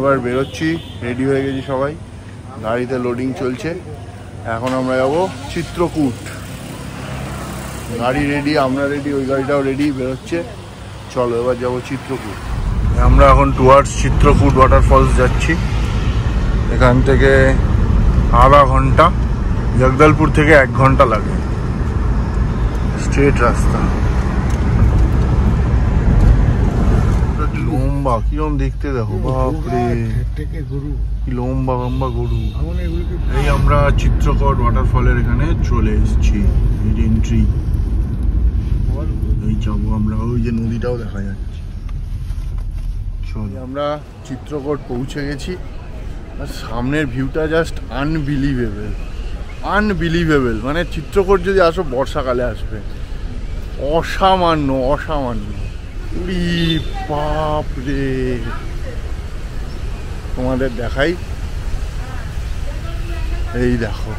এবার বেরোচ্ছি, রেডি হয়ে গেছি সবাই, গাড়িতে লোডিং চলছে। এখন আমরা যাবো চিত্রকূট। গাড়ি রেডি, আমরা রেডি, ওই গাড়িটাও রেডি, বেরোচ্ছে। চলো এবার যাবো চিত্রকূট। আমরা এখন টুয়ার্ডস চিত্রকূট ওয়াটারফলস যাচ্ছি। এখান থেকে আধা ঘন্টা, জগদলপুর থেকে 1 ঘন্টা লাগে, স্ট্রেট রাস্তা। লম্বা কিরম দেখতে দেখো, বাপরে কি লম্বা লম্বা গরু। এই আমরা চিত্রকূট ওয়াটারফলের এখানে চলে এসেছি, এন্ট্রি। এই যাবো আমরা, ওই যে নদীটাও দেখা যাচ্ছে। চলো আমরা চিত্রকূট পৌঁছে গেছি। আর সামনের ভিউটা জাস্ট আনবিলিভেবল। মানে চিত্রকূট যদি আসো বর্ষাকালে আসবে, অসামান্য অসামান্য। বাপরে, তোমাদের দেখাই, এই দেখো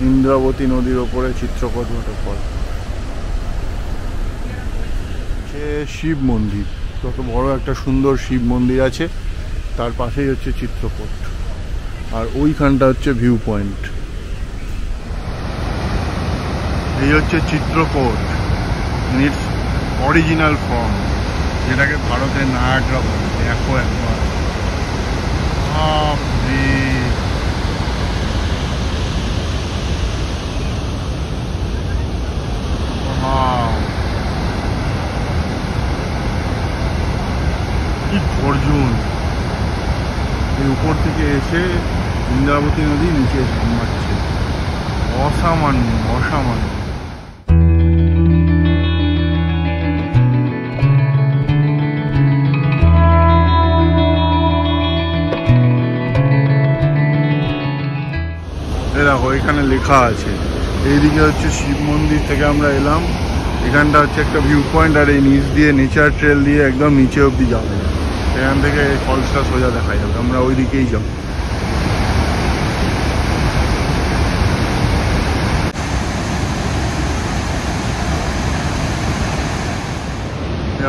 ইন্দ্রাবতী নদীর ওপরে চিত্রকূট ওয়াটারফল। শিব মন্দির, কত বড় একটা সুন্দর শিব মন্দির আছে, তার পাশেই হচ্ছে চিত্রকূট। আর ওইখানটা হচ্ছে ভিউ পয়েন্ট। এই হচ্ছে চিত্রকূট ইটস অরিজিনাল ফর্ম, যেটাকে ভারতের নায়াগ্রা বলে। দেখো একবার, কি গর্জন! এই উপর থেকে এসে ইন্দ্রাবতী নদী নিচে জন্মাচ্ছে, অসামান্য অসামান্য। দেখো এখানে লেখা আছে, এইদিকে হচ্ছে শিব মন্দির থেকে আমরা এলাম, এখানটা হচ্ছে একটা ভিউ পয়েন্ট, আর এই নিচ দিয়ে নেচার ট্রেল দিয়ে একদম নিচে অবধি যাবে। এখান থেকে ফলসটা সোজা দেখা যাবে, আমরা ওই দিকেই যাব।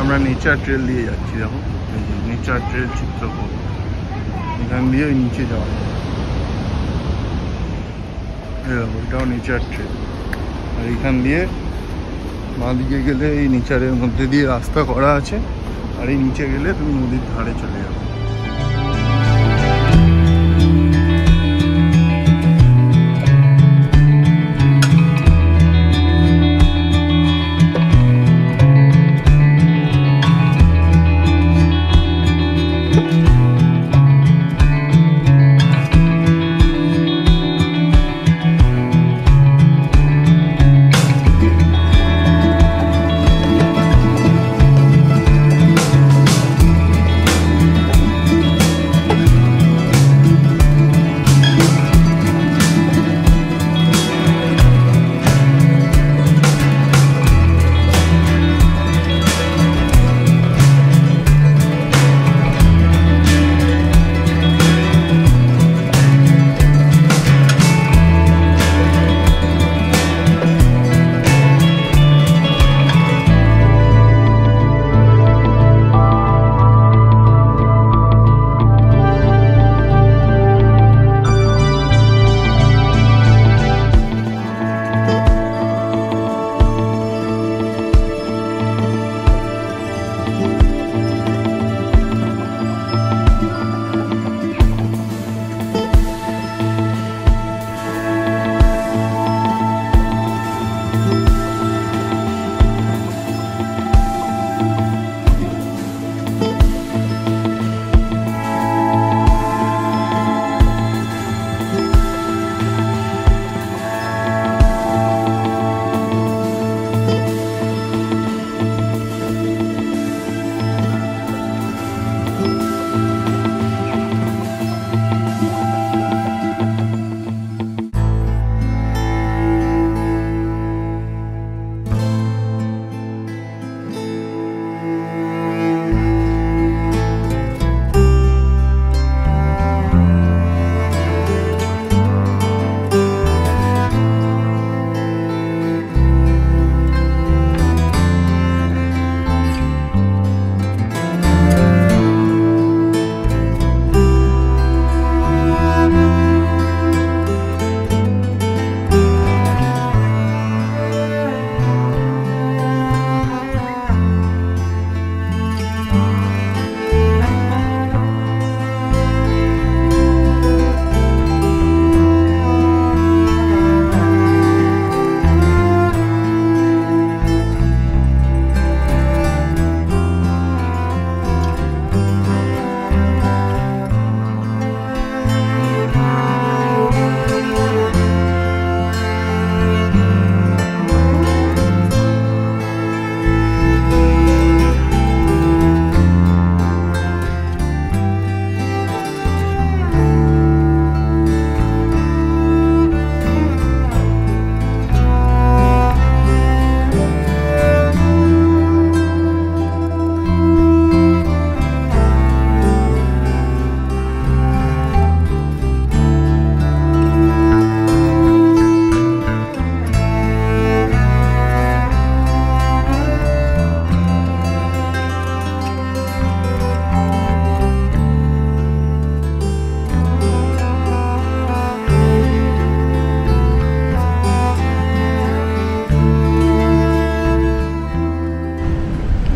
আমরা নেচার ট্রেল দিয়ে যাচ্ছি, দেখো এই যে নেচার ট্রেল চিত্রকূট, এখান দিয়ে ওই নিচে যাওয়া যাবে। দেখো এটাও নেচার ট্রেল, আর এখান দিয়ে বাঁদিকে গেলে এই নেচারের মধ্যে দিয়ে রাস্তা করা আছে, আর এই নিচে গেলে তুমি নদীর ধারে চলে যাবে।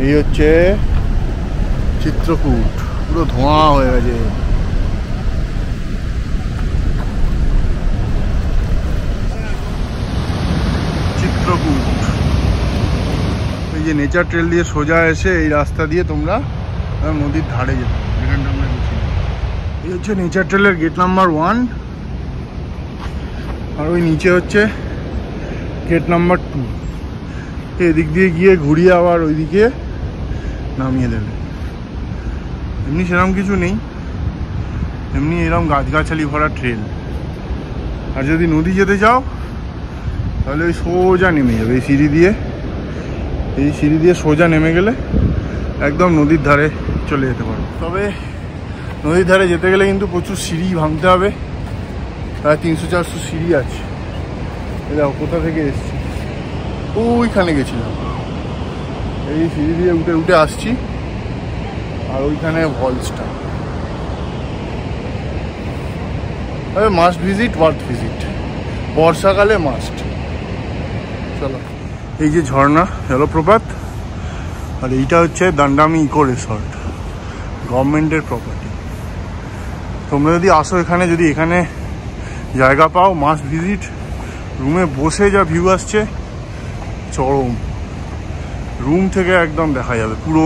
এই হচ্ছে চিত্রকূট, পুরো ধোঁয়া হয়ে গেছে। চিত্রকূট এই যে নেচার ট্রেল দিয়ে সোজা এসে এই রাস্তা দিয়ে তোমরা নদীর ধারে যেতে, যেখানটা আমরা গেছি। এই হচ্ছে নেচার ট্রেলের গেট নাম্বার 1, আর ওই নিচে হচ্ছে গেট নাম্বার 2। এদিক দিয়ে গিয়ে ঘুরিয়ে আবার ওইদিকে নামিয়ে দেবে। এমনি সেরকম কিছু নেই, এমনি এরকম গাছগাছালি ভরা ট্রেল। আর যদি নদী যেতে চাও তাহলে ওই সোজা নেমে যাবে এই সিঁড়ি দিয়ে সোজা নেমে গেলে একদম নদীর ধারে চলে যেতে পারো। তবে নদীর ধারে যেতে গেলে কিন্তু প্রচুর সিঁড়ি ভাঙতে হবে, প্রায় 300-400 সিঁড়ি আছে। দেখো কোথা থেকে এসছি, ওইখানে গেছিলাম, এই সিঁড়ি দিয়ে উঠে উঠে আসছি। আর ওইখানে ভলসটা, তবে মাস্ট ভিজিট, ওয়ার্থ ভিজিট, বর্ষাকালে মাস্ট। চলো, এই যে ঝর্ণা জলপ্রপাত, আর এইটা হচ্ছে দান্ডামি ইকো রিসর্ট, গভর্নমেন্টের প্রপার্টি। তোমরা যদি আসো এখানে, যদি এখানে জায়গা পাও, মাস্ট ভিজিট। রুমে বসে যা ভিউ আসছে চরম, রুম থেকে একদম দেখা যাবে পুরো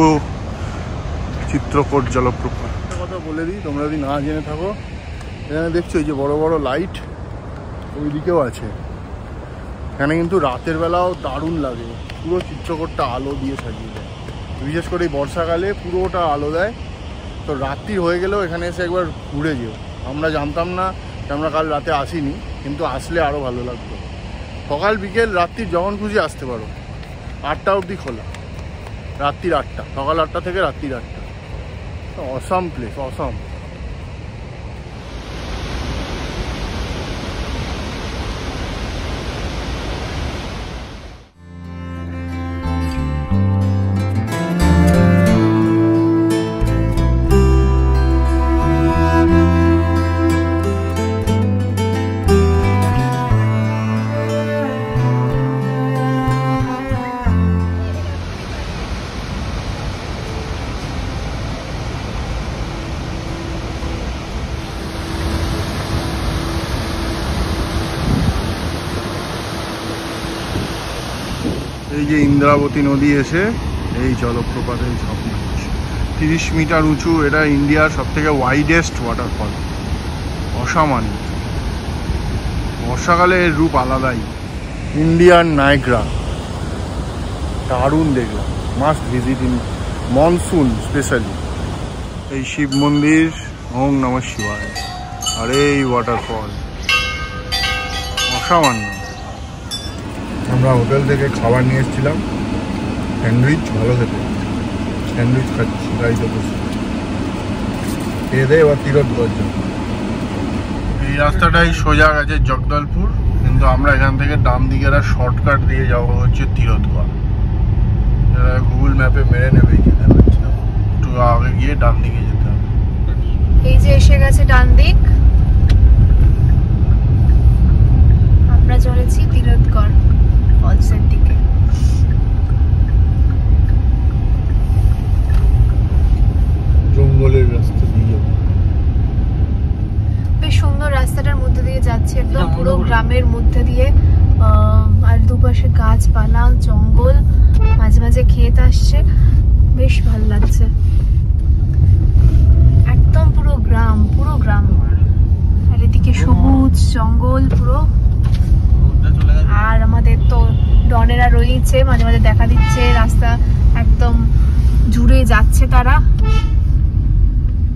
চিত্রকূট জলপ্রপাত। কথা বলে দিই, তোমরা যদি না জেনে থাকো, এখানে দেখছো এই যে বড় বড় লাইট, ওইদিকেও আছে। এখানে কিন্তু রাতের বেলাও দারুণ লাগে, পুরো চিত্রকূটটা আলো দিয়ে সাজিয়ে দেয়। বিশেষ করে এই বর্ষাকালে পুরোটা আলো দেয়। তো রাত্রি হয়ে গেলেও এখানে এসে একবার ঘুরে যেও। আমরা জানতাম না, আমরা কাল রাতে আসিনি, কিন্তু আসলে আরও ভালো লাগতো। সকাল বিকেল রাত্রি যখন খুশি আসতে পারো, 8টা অবধি খোলা, রাত্রির 8টা, সকাল 8টা থেকে রাত্রির 8টা। Awesome place, awesome. এই যে ইন্দ্রাবতী নদী এসে এই জলপ্রপাতে ঝর্ণা, 30 মিটার উঁচু। এটা ইন্ডিয়ার সবথেকে ওয়াইডেস্ট ওয়াটারফল, অসামান্য। বর্ষাকালে এর রূপ আলাদাই। ইন্ডিয়ান নায়গ্রা, দারুণ দেখলাম, must visit in monsoon specially. এই শিব মন্দির, ওম নমঃ শিবায়, আর এই ওয়াটারফল অসামান্য। আমরা হোটেল থেকে খাবার নিয়ে এসেছিলাম, স্যান্ডউইচ, ভালো খেতে। স্যান্ডউইচ খাচ্ছি গাড়িতে বসে, খেয়ে দেয় এবার তিরথগড় যাব। এই রাস্তাটাই সোজা গেছে জগদলপুর, কিন্তু আমরা এখান থেকে ডান দিকে একটা শর্টকাট দিয়ে যাবো হচ্ছে তিরথগড়। গুগল ম্যাপে মেরে নেবে, যেতে পারছিলাম একটু আগে গিয়ে ডান দিকে যেতে হবে। এই যে এসে গেছে ডান দিক, আমরা চলেছি তিরথগড় ফলসের দিকে। জঙ্গলের রাস্তা দিয়ে বেশ সুন্দর, রাস্তাটার মধ্যে দিয়ে যাচ্ছে একদম পুরো গ্রামের মধ্যে দিয়ে। আর দুপাশে গাছপালা, জঙ্গল, মাঝে মাঝে ক্ষেত আসছে, বেশ ভালো লাগছে। একদম পুরো গ্রাম, পুরো গ্রাম, আর এদিকে সবুজ জঙ্গল পুরো। আর আমাদের তো ডনেরা রয়েছে, মাঝে মাঝে দেখা দিচ্ছে, রাস্তা একদম জুড়ে যাচ্ছে তারা।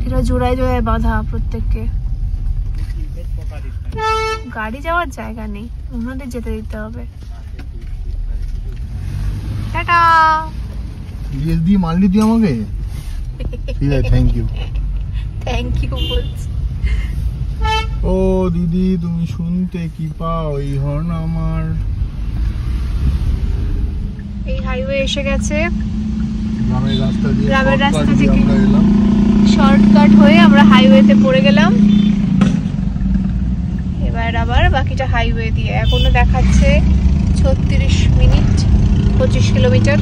এরা জোড়ায় জোড়ায় বাঁধা প্রত্যেককে। গাড়ি যাওয়ার জায়গা নেই, ওনাদের যেতে দিতে হবে। টাটা। রিয়েল দিয়ে মারলি তুই আমাকে? ঠিক আছে, থ্যাংক ইউ। থ্যাংক ইউ বলছি। ও দিদি, তুমি শুনতে কি পাও এই হর্ন আমার? এই হাইওয়ে এসে গেছে, গ্রামের রাস্তা দিয়ে, গ্রামের রাস্তা থেকে আমরা এলাম। শর্টকাট হয়ে আমরা হাইওয়েতে পড়ে গেলাম। এবার আবার বাকিটা হাইওয়ে দিয়ে। এখনো দেখাচ্ছে 36 মিনিট, 25 কিলোমিটার।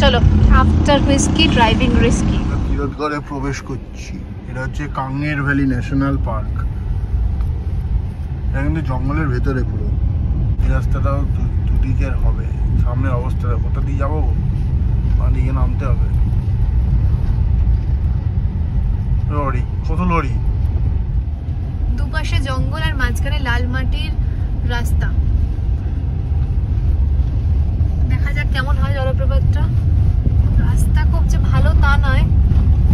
চলো, আফটার হুইস্কি ড্রাইভিং রিস্কি। তিরথগড়ে প্রবেশ করছি। এটা হচ্ছে কাঙ্গের ভ্যালি ন্যাশনাল পার্ক। এটা কিন্তু জঙ্গলের ভেতরে পুরো। এই রাস্তাটাও দুদিকের হবে। সামনের অবস্থাটা কোথা দিয়ে যাবো, দিকে নামতে হবে। লরি, কত লরি, দুপাশে জঙ্গল আর মাঝখানে লাল মাটির রাস্তা। দেখা যাক কেমন হয় জলপ্রপাতটা। রাস্তা খুব যে ভালো তা নয়,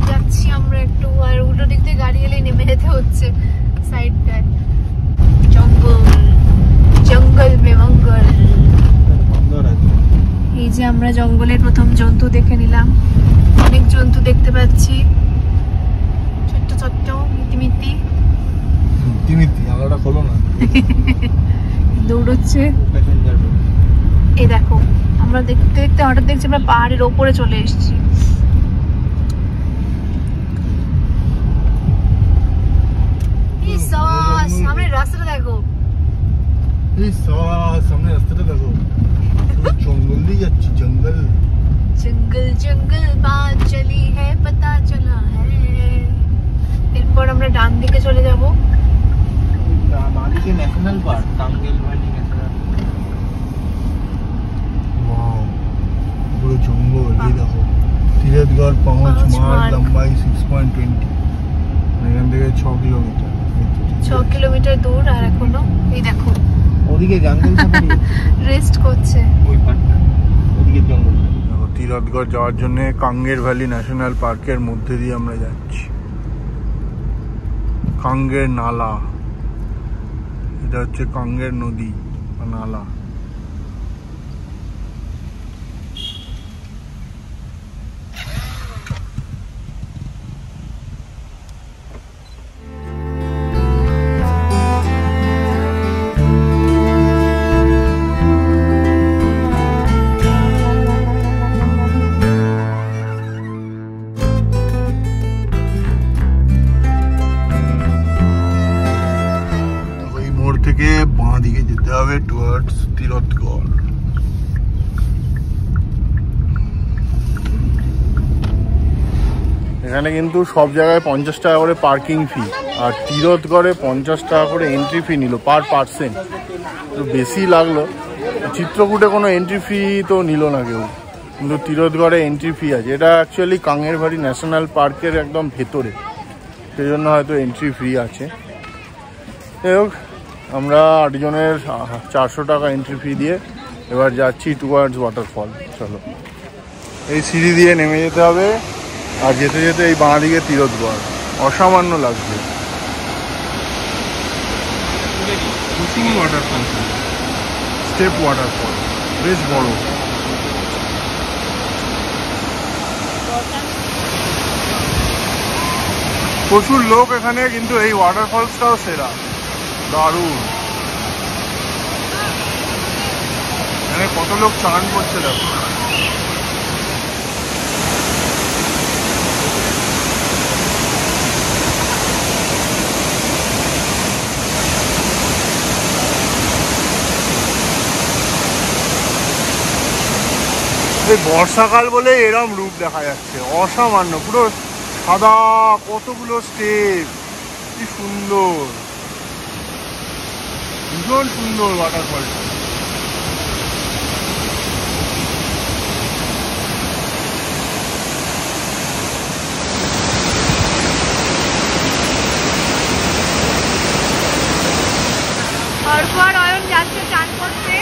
যাচ্ছি আমরা একটু, আর উল্টো দিক দিয়ে গাড়ি এলে নেমে যেতে হচ্ছে সাইডটায়। জঙ্গল, জঙ্গল মে মঙ্গল। এই যে আমরা জঙ্গলের প্রথম জন্তু দেখে নিলাম। অনেক জন্তু দেখতে পাচ্ছি, ছোট্ট ছোট্ট মিটি মিটি। আলাদা খোলো না, দৌড়চ্ছে। এই দেখো, আমরা দেখতে দেখতে হঠাৎ দেখছি আমরা পাহাড়ের ওপরে চলে এসেছি। সামনে রাস্তাটা দেখো, সামনে রাস্তাটা দেখো, জঙ্গল দিয়ে যাচ্ছি। জঙ্গল জঙ্গল জঙ্গল বাত চলি হ্যায় পতা চলা হ্যায়। এরপর আমরা ডান দিকে চলে যাব। National park, Kanger valley national. পুরো জঙ্গল। এই দেখো, তিরথগড় পৌঁছ মার্গ লম্বাই 6.20। এখান থেকে 6 কিলোমিটার। 6 কিলোমিটার দূর আর এখনো। এই দেখো ওদিকে জঙ্গল রেস্ট করছে। ওই পার্কটা, ওদিকে জঙ্গল। দেখো, তিরথগড় যাওয়ার জন্য কাঙ্গের ভ্যালি ন্যাশনাল পার্কের মধ্যে দিয়ে আমরা যাচ্ছি। কাঙ্গের নালা, এটা হচ্ছে কাঙ্গের নদী বা নালা। থেকে বাঁ দিকে যেতে হবে টুয়ার্ডস তিরথগড়। এখানে কিন্তু সব জায়গায় 50 টাকা করে পার্কিং ফি, আর তিরথগড়ে 50 টাকা করে এন্ট্রি ফি নিল পার পার্সন। তো বেশি লাগলো। চিত্রকূটে কোনো এন্ট্রি ফি তো নিল না কেউ, কিন্তু তিরথগড়ে এন্ট্রি ফি আছে। এটা অ্যাকচুয়ালি কাঙ্গের ভ্যালি ন্যাশনাল পার্কের একদম ভেতরে, সেই জন্য হয়তো এন্ট্রি ফি আছে। যাই হোক, আমরা 8 জনের 400 টাকা এন্ট্রি ফি দিয়ে এবার যাচ্ছি টুয়ার্ডস ওয়াটারফল। চলো, এই সিঁড়ি দিয়ে নেমে যেতে হবে, আর যেতে যেতে এই বাঁ দিকে তিরথগড়। অসামান্য লাগছে। ওয়াটারফল, স্টেপ ওয়াটারফল, বেশ বড়। প্রচুর লোক এখানে, কিন্তু এই ওয়াটারফলসটাও সেরা, দারুণ। এখানে কত লোক চান করছে দেখো। এই বর্ষাকাল বলে এরম রূপ দেখা যাচ্ছে, অসামান্য। পুরো সাদা, কতগুলো স্টেপ, কি সুন্দর, ভীষণ সুন্দর ওয়াটারফলটা। তারপর অয়ন যাচ্ছে চান করতে।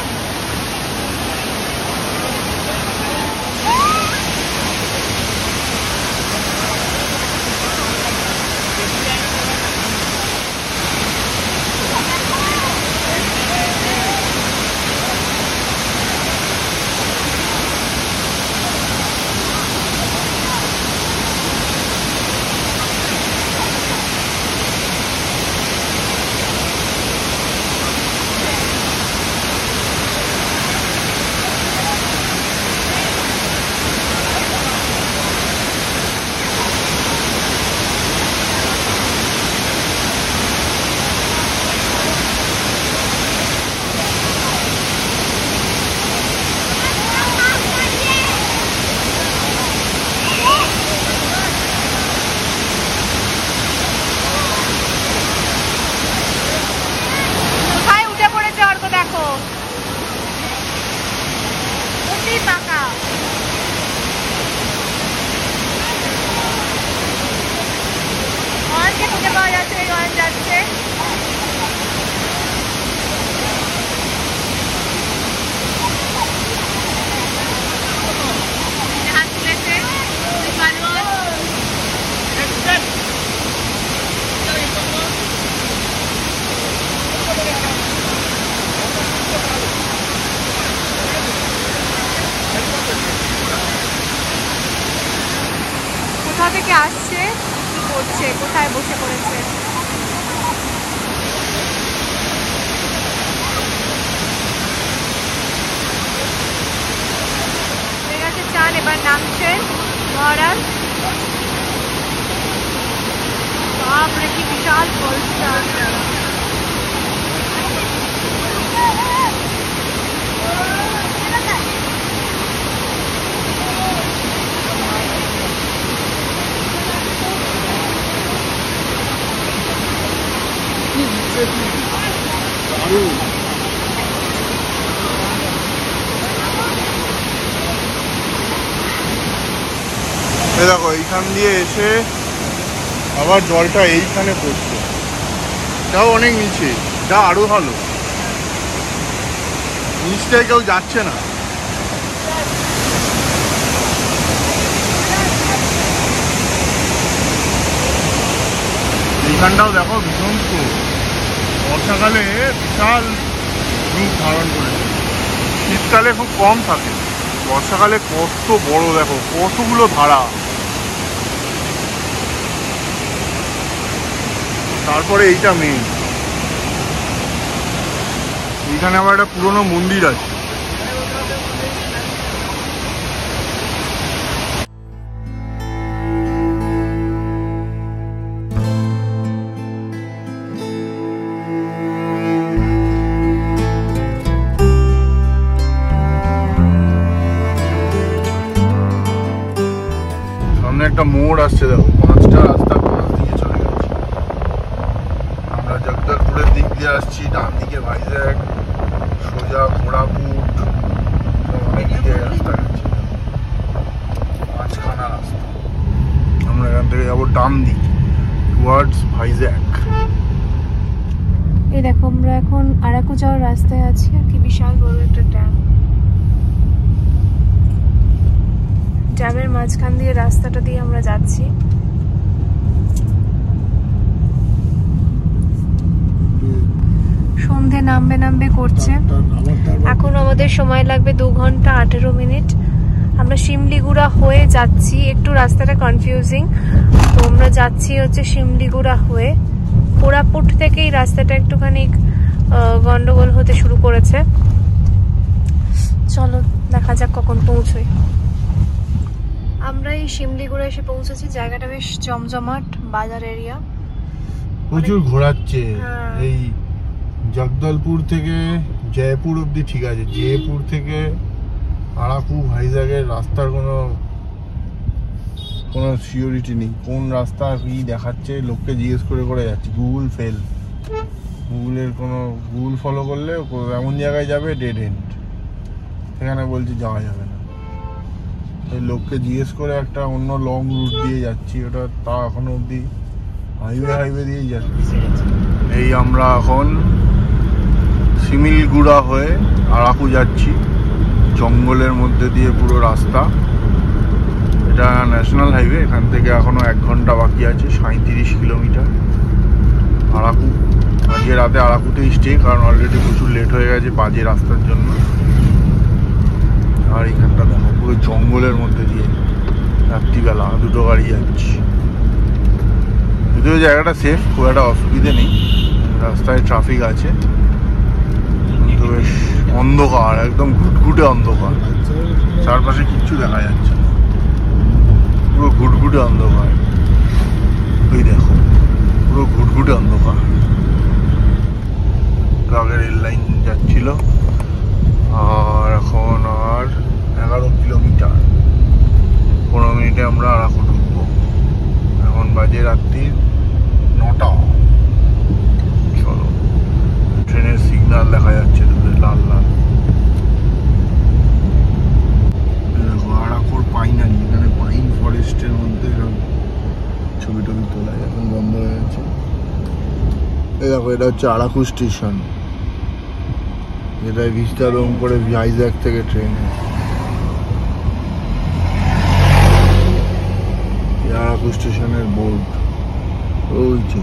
অপেক্ষায় বসে পড়েছে। হয়ে গেছে চান, এবার নামছে মহারাজ। বাপরে কি বিশাল ফলসটা। দেখো এইখান দিয়ে এসে আবার জলটা এইখানে পড়ছে, তাও অনেক নিচে, যা আরো ভালো, নিচটায় কেউ যাচ্ছে না। এইখানটাও দেখো ভীষণ স্রোত, বর্ষাকালে বিশাল রূপ ধারণ করেছে, শীতকালে খুব কম থাকে, বর্ষাকালে কত বড়, দেখো কতগুলো ধারা। তারপরে এইটা মেন, এইখানে আবার একটা পুরনো মন্দির আছে। সামনে একটা মোড় আসছে, দেখো 5টা রাস্তা দিকে চলে গেছে। আমরা জগদলপুরের দিক দিয়ে আসছি, ডান দিকে ভাইজ্যাক, সোজা কোরাপুট, অনেক দিকে রাস্তা গেছে, 5খানা রাস্তা। আমরা এখান থেকে যাবো ডান দিকে টুয়ার্ডস ভাইজ্যাক। এই দেখো আমরা এখন আরাকু যাওয়ার রাস্তায় আছি, আর কি বিশাল বড় একটা ড্যাম। ড্যামের মাঝখান দিয়ে রাস্তাটা দিয়ে আমরা যাচ্ছি। সন্ধে নামবে নামবে করছে, এখন আমাদের সময় লাগবে 2 ঘন্টা 18 মিনিট। আমরা শিমলিগুড়া হয়ে যাচ্ছি, একটু রাস্তাটা কনফিউজিং, তো আমরা যাচ্ছি হচ্ছে শিমলিগুড়া হয়ে। কোরাপুট থেকেই রাস্তাটা একটুখানি গন্ডগোল হতে শুরু করেছে। চলো দেখা যাক কখন পৌঁছই। আমরা এই শিমলিগুড়া এসে পৌঁছেছি, জায়গাটা বেশ জমজমাট, বাজার এরিয়া, প্রচুর ঘোরাচ্ছে। হ্যাঁ। এই জগদলপুর থেকে জয়পুর অব্দি ঠিক আছে, জয়পুর থেকে আরাকু ভাইজ্যাকের রাস্তার কোনো সিওরিটি নেই, কোন রাস্তা কি দেখাচ্ছে, লোককে জিজ্ঞেস করে করে যাচ্ছে। গুগল ফেল, গুগল ফলো করলে এমন জায়গায় যাবে ডেড এন্ড, সেখানে বলছে যাওয়া যাবে না। এই লোককে জিজ্ঞেস করে একটা অন্য লং রুট দিয়ে যাচ্ছি, ওটা তা এখনো অব্দি হাইওয়ে দিয়েই যাচ্ছি। এই আমরা এখন শিমলিগুড়া হয়ে আরাকু যাচ্ছি, জঙ্গলের মধ্যে দিয়ে পুরো রাস্তা। এটা ন্যাশনাল হাইওয়ে, এখান থেকে এখনো 1 ঘন্টা বাকি আছে, 37 কিলোমিটার আরাকু। আজকে রাতে আরাকুতেই স্টে, কারণ অলরেডি প্রচুর লেট হয়ে গেছে বাজে রাস্তার জন্য। আর এখানটা দেখো পুরো জঙ্গলের মধ্যে দিয়ে রাত্রিবেলা 2টো গাড়ি যাচ্ছি। যদিও জায়গাটা সেফ, খুব একটা অসুবিধে নেই, রাস্তায় ট্রাফিক আছে, কিন্তু বেশ অন্ধকার, একদম ঘুটঘুটে অন্ধকার, চারপাশে কিচ্ছু দেখা যাচ্ছে না, পুরো ঘুটঘুটে অন্ধকার। ওই দেখো পুরো ঘুটঘুটে অন্ধকার। আগে রেল লাইন যাচ্ছিল, আর এখন আর 11 কিলোমিটার, 15 মিনিটে আমরা আরাকু ঢুকবো। এখন বাজে রাত্রির 9টা। চলো, ট্রেনের সিগন্যাল দেখা যাচ্ছে দূরে লাল লাল। আরাকুর পাইনারি, এখানে পাইন ফরেস্টের মধ্যে ছবি টবি তোলা, এখন বন্ধ হয়ে গেছে। এই দেখো এটা হচ্ছে আরাকু স্টেশন, যেটা ভিস্টাডোম করে ভাইজ্যাক থেকে ট্রেন আছে। আরাকু স্টেশনের বোর্ড ওই যে